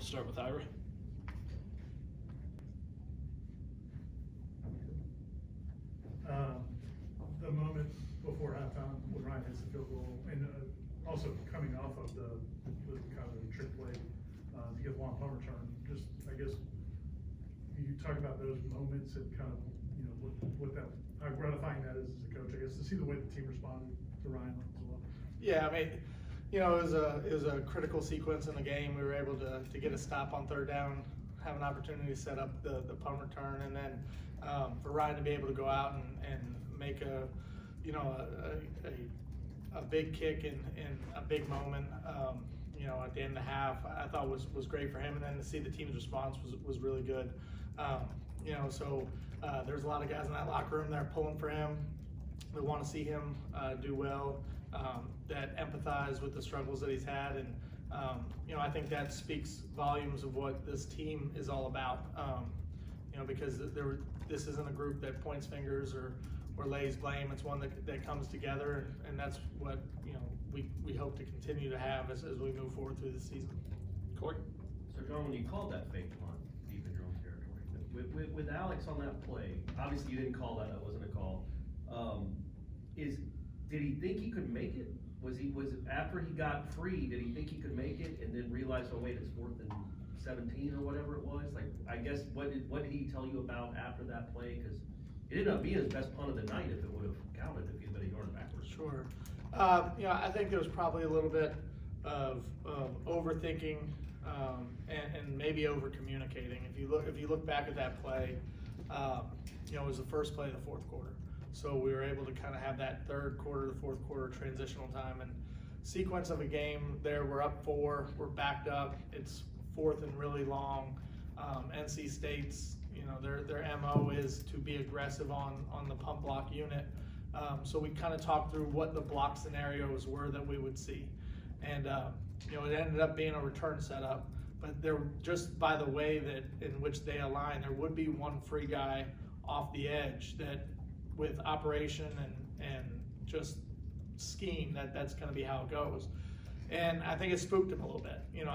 start with Ira. The moment before halftime when Ryan hits the field goal, and also coming off of the kind of the trick play to get a long punt return. Just, I guess, you talk about those moments and kind of, you know, what that, how gratifying that is as a coach, I guess, to see the way the team responded to Ryan as well. Yeah, I mean, you know, it was a critical sequence in the game. We were able to get a stop on third down, have an opportunity to set up the punt return, and then for Ryan to be able to go out and make a big kick in a big moment, you know, at the end of the half, I thought was great for him, and then to see the team's response was really good. You know, so there's a lot of guys in that locker room that are pulling for him. They want to see him do well, that empathize with the struggles that he's had, and you know, I think that speaks volumes of what this team is all about. You know, because this isn't a group that points fingers or lays blame. It's one that comes together, and that's what, you know, we hope to continue to have as we move forward through the season. Corey? So John, when you called that fake punt deep in your own territory, with Alex on that play, obviously you didn't call that wasn't a call. Did he think he could make it? Was after he got free, did he think he could make it and then realize, oh wait, it's 4th and 17 or whatever it was? Like, I guess, what did he tell you about after that play? Because it ended up being his best punt of the night if it would have counted, if he'd been going backwards. Sure. You know, I think there was probably a little bit of overthinking and maybe over communicating. If you look back at that play, you know, it was the first play of the fourth quarter. So we were able to kind of have that third quarter to fourth quarter transitional time and sequence of a game there. We're up 4, we're backed up. It's 4th and really long. NC State's, you know, their MO is to be aggressive on the pump block unit. So we kind of talked through what the block scenarios were that we would see. And, you know, it ended up being a return setup, but there, just by the way that in which they align, there would be one free guy off the edge that, with operation and just scheme, that's going to be how it goes. And I think it spooked him a little bit. You know,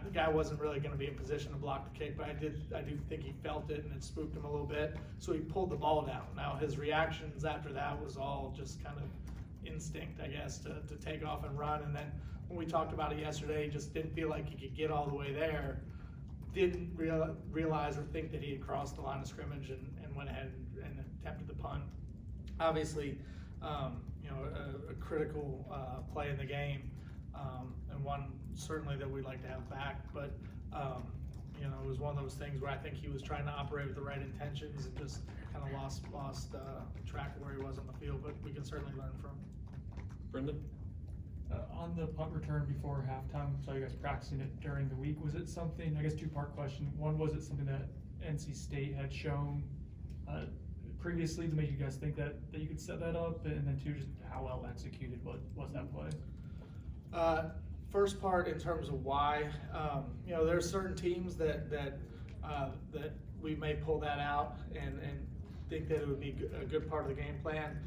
the guy wasn't really going to be in position to block the kick, but I do think he felt it, and it spooked him a little bit. So he pulled the ball down. Now his reactions after that was all just kind of instinct, I guess, to take off and run. And then when we talked about it yesterday, he just didn't feel like he could get all the way there. Didn't realize or think that he had crossed the line of scrimmage and went ahead and attempted the punt. Obviously, you know, a critical play in the game, and one certainly that we'd like to have back. But you know, it was one of those things where I think he was trying to operate with the right intentions and just kind of lost track of where he was on the field. But we can certainly learn from. Brendan? On the punt return before halftime, so you guys practicing it during the week, was it something, I guess 2-part question. One, was it something that NC State had shown previously to make you guys think that you could set that up? And then 2, just how well executed was that play? First part, in terms of why, you know, there are certain teams that we may pull that out and think that it would be a good part of the game plan.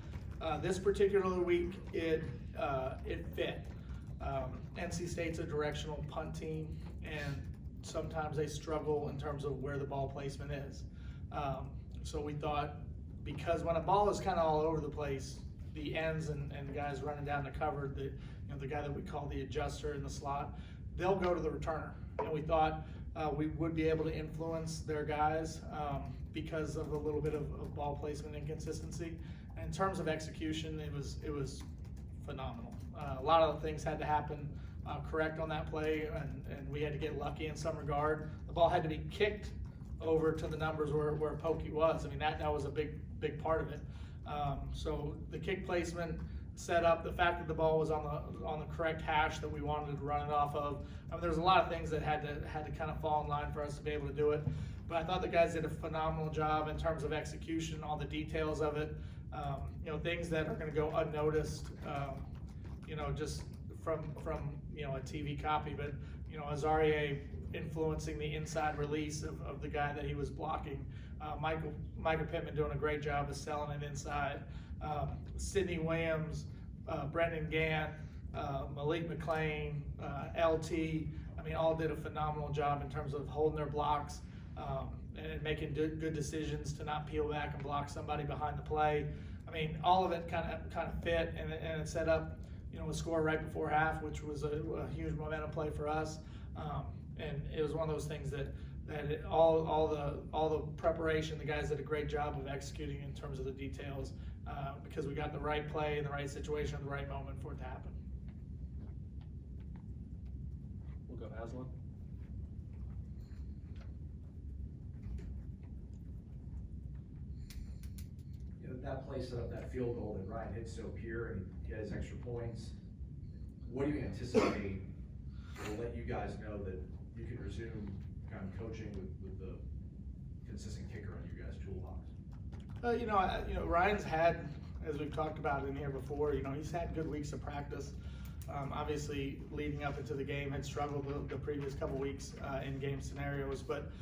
This particular week, it fit. NC State's a directional punt team, and sometimes they struggle in terms of where the ball placement is. So we thought, because when a ball is kind of all over the place, the ends and guys running down the cover, the guy that we call the adjuster in the slot, they'll go to the returner. And we thought we would be able to influence their guys because of a little bit of ball placement inconsistency. And in terms of execution, it was phenomenal. A lot of things had to happen correct on that play, and we had to get lucky in some regard. The ball had to be kicked over to the numbers where Pokey was. I mean, that was a big part of it. So the kick placement, set up, the fact that the ball was on the correct hash that we wanted to run it off of. I mean, there's a lot of things that had to kind of fall in line for us to be able to do it. But I thought the guys did a phenomenal job in terms of execution, all the details of it. You know, things that are going to go unnoticed. You know, just from you know, a TV copy, but you know, Azaria influencing the inside release of the guy that he was blocking. Micah Pittman doing a great job of selling it inside. Sidney Williams, Brendan Gant, Malik McLean, LT, I mean, all did a phenomenal job in terms of holding their blocks, and making good decisions to not peel back and block somebody behind the play. I mean, all of it kind of fit, and it set up, a score right before half, which was a huge momentum play for us. And it was one of those things that all the preparation, the guys did a great job of executing in terms of the details, because we got the right play in the right situation at the right moment for it to happen. We'll go Aslan. That play set up that field goal that Ryan hit so pure and he has extra points. What do you anticipate will let you guys know that you can resume kind of coaching with the consistent kicker on you guys' toolbox? Ryan's had, as we've talked about in here before, he's had good weeks of practice. Obviously, leading up into the game, had struggled the previous couple weeks in game scenarios, but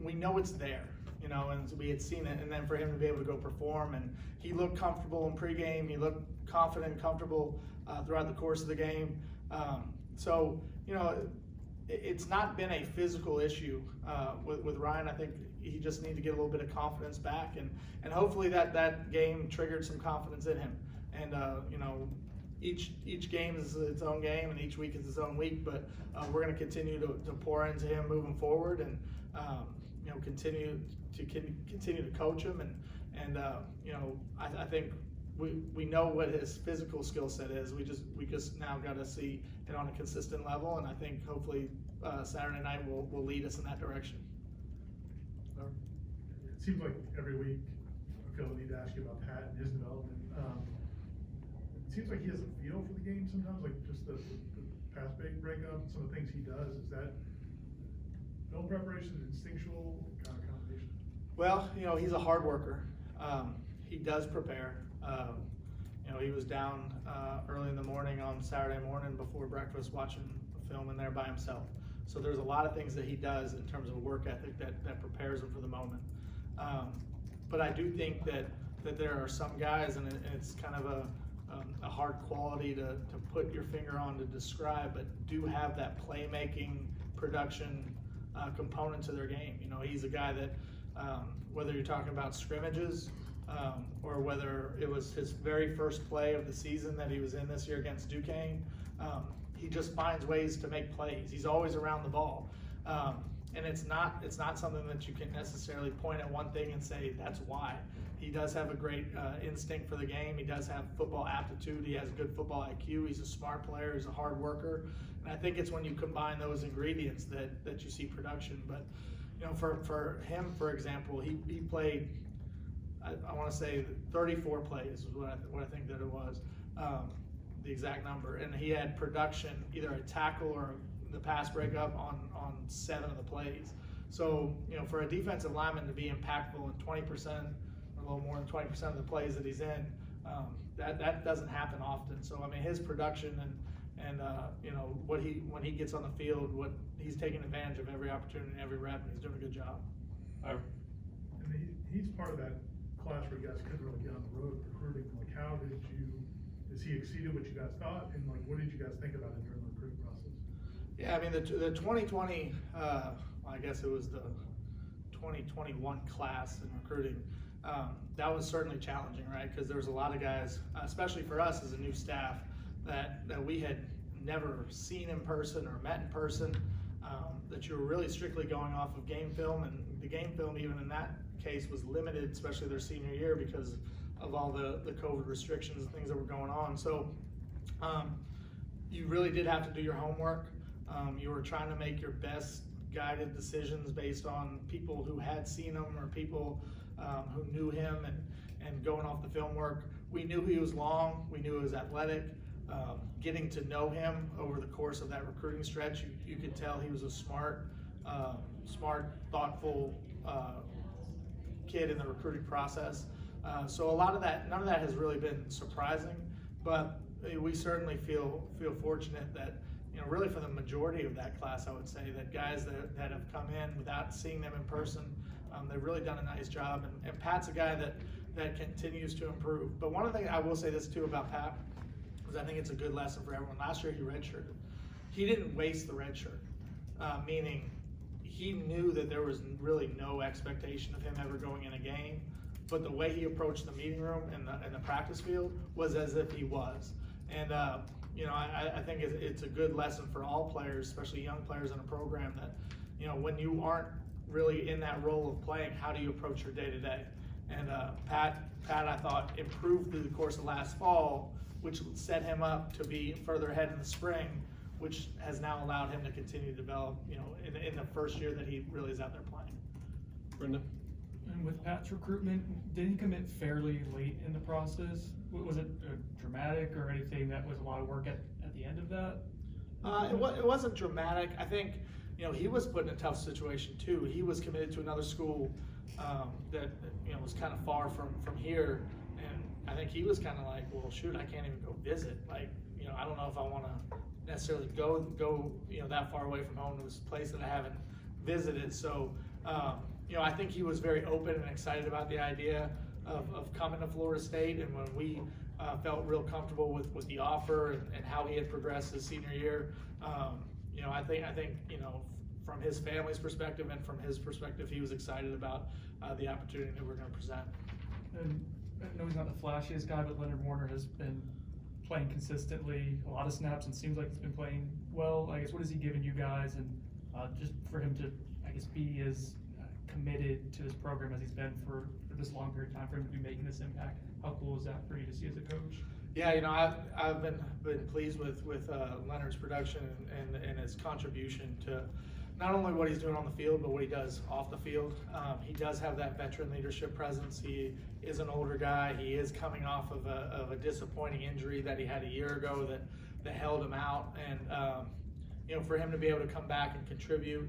we know it's there. And we had seen it, and then for him to be able to go perform, and he looked comfortable in pregame, he looked confident and comfortable throughout the course of the game. It's not been a physical issue with Ryan. I think he just needed to get a little bit of confidence back, and hopefully that game triggered some confidence in him. And each game is its own game, and each week is its own week, but we're going to continue to pour into him moving forward, and continue to coach him, and I think we know what his physical skill set is. We just now got to see it on a consistent level, and I think hopefully Saturday night will lead us in that direction. It seems like every week I feel the need to ask you about Pat and his development. It seems like he has a feel for the game sometimes, like just the pass breakup, some of the things he does. Is that film preparation, instinctual kind of combination? Well, he's a hard worker. He does prepare. He was down early in the morning on Saturday morning before breakfast watching the film in there by himself. So there's a lot of things that he does in terms of a work ethic that prepares him for the moment. But I do think that there are some guys, and it's kind of a hard quality to put your finger on to describe, but do have that playmaking, production component to their game. He's a guy that, whether you're talking about scrimmages, or whether it was his very first play of the season that he was in this year against Duquesne, he just finds ways to make plays. He's always around the ball. And it's not something that you can necessarily point at one thing and say that's why. He does have a great instinct for the game. He does have football aptitude. He has good football IQ. He's a smart player. He's a hard worker. And I think it's when you combine those ingredients that you see production. But for him, for example, he played, I want to say 34 plays is what I think that it was, the exact number. And he had production, either a tackle or the pass breakup on 7 of the plays. So, for a defensive lineman to be impactful in 20%, or a little more than 20% of the plays that he's in, that doesn't happen often. So, I mean, his production and when he gets on the field, he's taking advantage of every opportunity, every rep, and he's doing a good job. And he's part of that class where you guys couldn't really get on the road recruiting. Like, has he exceeded what you guys thought? And like, what did you guys think about him during the recruiting process? Yeah, I mean, the 2020, I guess it was the 2021 class in recruiting. That was certainly challenging, right? Because there was a lot of guys, especially for us as a new staff, that we had never seen in person or met in person, that you were really strictly going off of game film, and the game film, even in that case, was limited, especially their senior year, because of all the COVID restrictions and things that were going on. So you really did have to do your homework. You were trying to make your best guided decisions based on people who had seen him or people who knew him, and going off the film work. We knew he was long, we knew he was athletic. Getting to know him over the course of that recruiting stretch, you could tell he was a smart, thoughtful kid in the recruiting process. So a lot of that, none of that has really been surprising, but we certainly feel fortunate that, really for the majority of that class, I would say that guys that have come in without seeing them in person, they've really done a nice job. And Pat's a guy that continues to improve. But one of the things I will say this too about Pat, because I think it's a good lesson for everyone. Last year he redshirted. he didn't waste the red shirt, meaning he knew that there was really no expectation of him ever going in a game, but the way he approached the meeting room and the practice field was as if he was. And you know, I think it's a good lesson for all players, especially young players in a program, that, you know, when you aren't really in that role of playing, how do you approach your day-to-day? And Pat, I thought, improved through the course of last fall, which set him up to be further ahead in the spring, which has now allowed him to continue to develop, you know, in the first year that he really is out there playing. Brendan? And with Pat's recruitment, did he commit fairly late in the process? Was it dramatic or anything that was a lot of work at the end of that? It wasn't dramatic. I think, you know, he was put in a tough situation too. He was committed to another school that, you know, was kind of far from here, and I think he was kind of like, well, shoot, I can't even go visit. Like, you know, I don't know if I want to necessarily go, you know, that far away from home to this place that I haven't visited. So, you know, I think he was very open and excited about the idea of coming to Florida State, and when we felt real comfortable with the offer and how he had progressed his senior year, you know, I think, you know, from his family's perspective and from his perspective, he was excited about the opportunity that we're going to present. And I know he's not the flashiest guy, but Leonard Warner has been playing consistently, a lot of snaps, and seems like he's been playing well. I guess, what has he given you guys, and just for him to, I guess, be as committed to this program as he's been for this long period of time, for him to be making this impact? How cool is that for you to see as a coach? Yeah, you know, I've been pleased with Leonard's production and his contribution to not only what he's doing on the field, but what he does off the field. He does have that veteran leadership presence. He is an older guy. He is coming off of a disappointing injury that he had a year ago that held him out. And you know, for him to be able to come back and contribute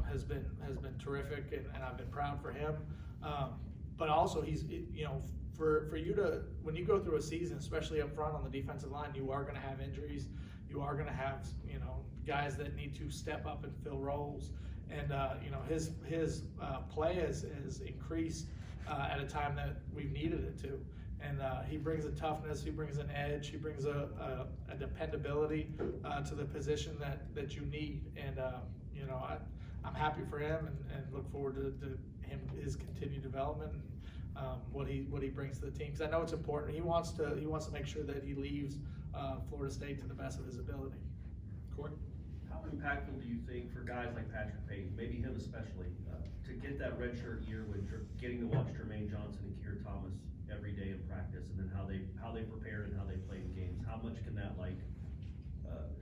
has been terrific, and I've been proud for him. But also, he's, you know, for you to, when you go through a season, especially up front on the defensive line, you are going to have injuries. You are going to have, you know, guys that need to step up and fill roles. And you know, his play has increased at a time that we've needed it to. And he brings a toughness, he brings an edge, he brings a dependability to the position that you need. And you know, I'm happy for him and look forward to his continued development and what he brings to the team. Because I know it's important. He wants to make sure that he leaves Florida State to the best of his ability. Corey? How impactful do you think for guys like Patrick Payton, maybe him especially, to get that redshirt year with getting to watch Jermaine Johnson and Keir Thomas every day in practice, and then how they prepare and how they play in games? How much can that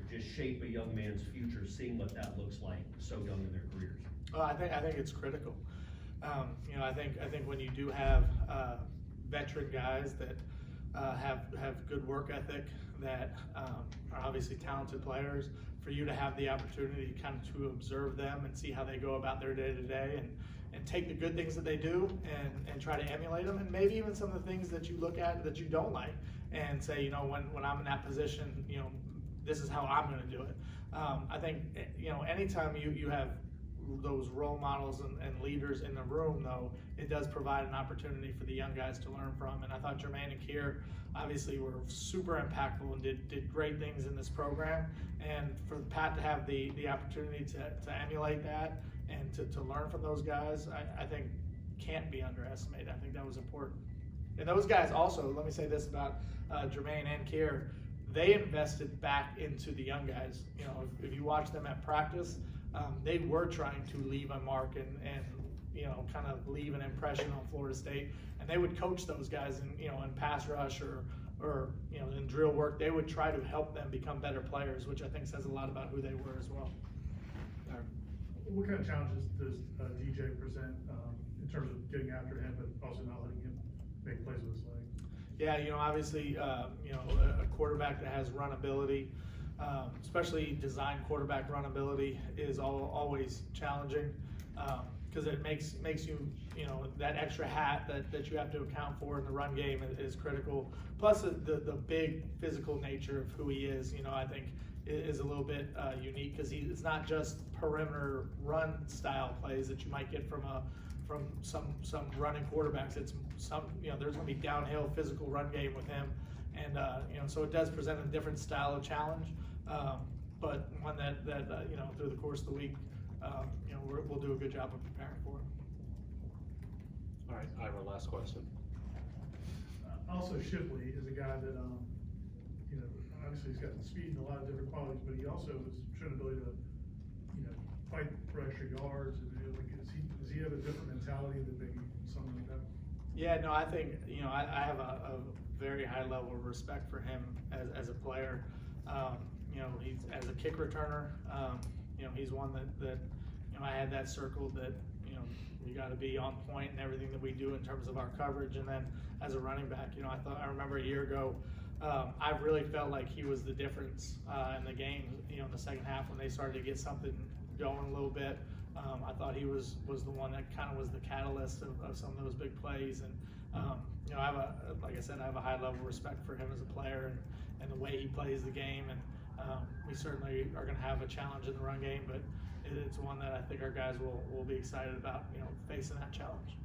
just shape a young man's future, seeing what that looks like so young in their careers? I think it's critical. You know, I think when you do have veteran guys that have good work ethic, that are obviously talented players, for you to have the opportunity kind of to observe them and see how they go about their day-to-day, and take the good things that they do and try to emulate them, and maybe even some of the things that you look at that you don't like, and say, you know, when I'm in that position, you know, this is how I'm going to do it. I think, you know, anytime you have those role models and leaders in the room, though, it does provide an opportunity for the young guys to learn from. And I thought Jermaine and Keir obviously were super impactful and did great things in this program. And for Pat to have the opportunity to emulate that and to learn from those guys, I think can't be underestimated. I think that was important. And those guys also, let me say this about Jermaine and Keir, they invested back into the young guys. You know, if you watch them at practice, they were trying to leave a mark and you know, kind of leave an impression on Florida State, and they would coach those guys in, you know, in pass rush or you know, in drill work. They would try to help them become better players, which I think says a lot about who they were as well. What kind of challenges does DJ present in terms of getting after him, but also not letting him make plays with his leg? Yeah, you know, obviously, you know, a quarterback that has run ability, especially design quarterback run ability, is always challenging, because it makes you, you know, that extra hat that you have to account for in the run game is critical. Plus the big physical nature of who he is, you know, I think is a little bit unique, because it's not just perimeter run style plays that you might get from some running quarterbacks. It's some, you know, there's going to be downhill physical run game with him, and you know, so it does present a different style of challenge. But when you know, through the course of the week, you know, we'll do a good job of preparing for him. All right, Ira, last question. Also Shipley is a guy that, you know, obviously he's got the speed and a lot of different qualities, but he also has shown ability to, you know, fight for extra yards. And, like, does he have a different mentality than maybe someone like that? Yeah, no, I think, you know, I have a very high level of respect for him as a player. You know, he's, as a kick returner, you know, he's one that, you know, I had that circled that, you know, we gotta be on point in everything that we do in terms of our coverage. And then as a running back, you know, I remember a year ago, I really felt like he was the difference, in the game, you know, in the second half when they started to get something going a little bit. I thought he was the one that kind of was the catalyst of some of those big plays. And, you know, like I said, I have a high level of respect for him as a player and the way he plays the game. And, we certainly are gonna have a challenge in the run game, but it's one that I think our guys will be excited about, you know, facing that challenge.